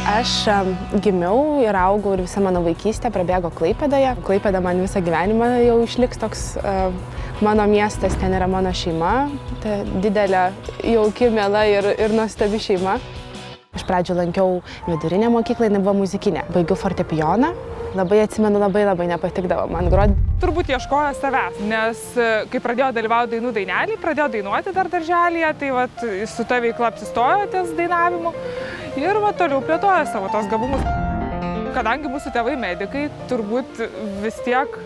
Aš gimiau ir augau ir visa mano vaikystė prabėgo Klaipėdoje. Klaipėda man visą gyvenimą jau išliks toks mano miestas, ten yra mano šeima. Tai didelė, jauki, miela ir nuostabi šeima. Iš pradžių lankiau vidurinę mokyklą, jinai buvo muzikinė. Baigiau fortepijoną. Labai atsimenu, labai nepatikdavo man groti. Turbūt ieškojo savęs, nes kai pradėjo dalyvauti dainų dainelį, pradėjo dainuoti dar darželyje, tai vat, su ta veikla apsistojo ties dainavimu ir toliau plėtojo savo tos gabumus. Kadangi mūsų tėvai medikai, turbūt vis tiek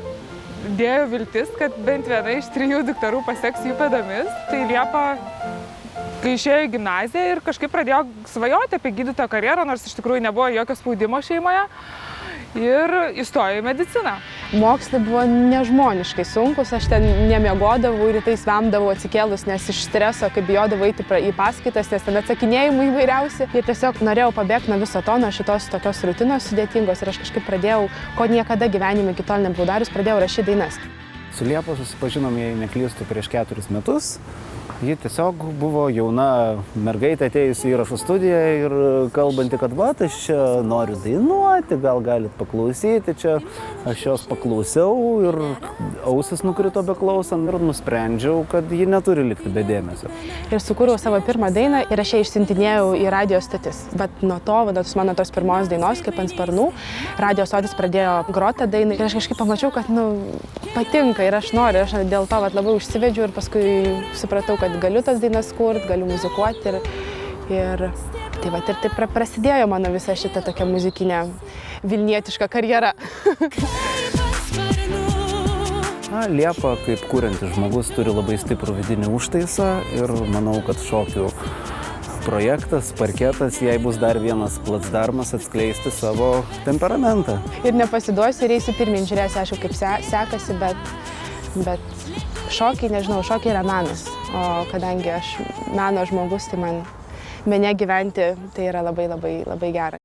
dėjo viltis, kad bent viena iš 3 dukterų paseks jų pėdomis, tai Liepa, kai išėjo į gimnaziją ir kažkaip pradėjo svajoti apie gydytojo karjerą, nors iš tikrųjų nebuvo jokio spaudimo šeimoje. Ir įstojo į mediciną. Mokslai buvo nežmoniškai sunkus, aš ten nemiegodavau, rytais vemdavau atsikėlus, nes iš streso, kai bijodavau eiti į paskaitas, nes ten atsakinėjimai įvairiausi. Ir tiesiog norėjau pabėgti nuo viso to, nuo šitos tokios rutinos sudėtingos ir aš kažkaip pradėjau, ko niekada gyvenime iki tol nebuvau darius, pradėjau rašyti dainas. Su Liepa susipažinom, jei neklystu, prieš 4 metus. Ji tiesiog buvo jauna mergaitė atėjusi į įrašų studiją ir kalbanti, kad aš čia noriu dainuoti, gal galit paklausyti čia. Aš jos paklausiau ir ausis nukrito beklausant ir nusprendžiau, kad ji neturi likti be dėmesio. Ir sukūriau savo pirmą dainą ir aš ją išsiuntinėjau į radio stotis. Bet nuo to, mano tos pirmos dainos, kaip ant sparnų, radio stotis pradėjo groti dainą ir aš kažkaip pamačiau, kad patinka ir aš noriu. Aš dėl to labai užsivedžiau ir paskui supratau, kad galiu tas dainas kurti, galiu muzikuoti ir taip prasidėjo mano visa šita tokia muzikinė vilnietiška karjera. Liepa, kaip kuriantis žmogus, turi labai stiprų vidinį užtaisą ir manau, kad šokių projektas, parketas, jai bus dar vienas placdarmas atskleisti savo temperamentą. Ir nepasiduosiu ir eisiu pirmyn, žiūrėsiu, aišku, kaip sekasi, bet šokiai, nežinau, šokiai yra menas. O kadangi aš meno žmogus, tai man mene gyventi tai yra labai gera.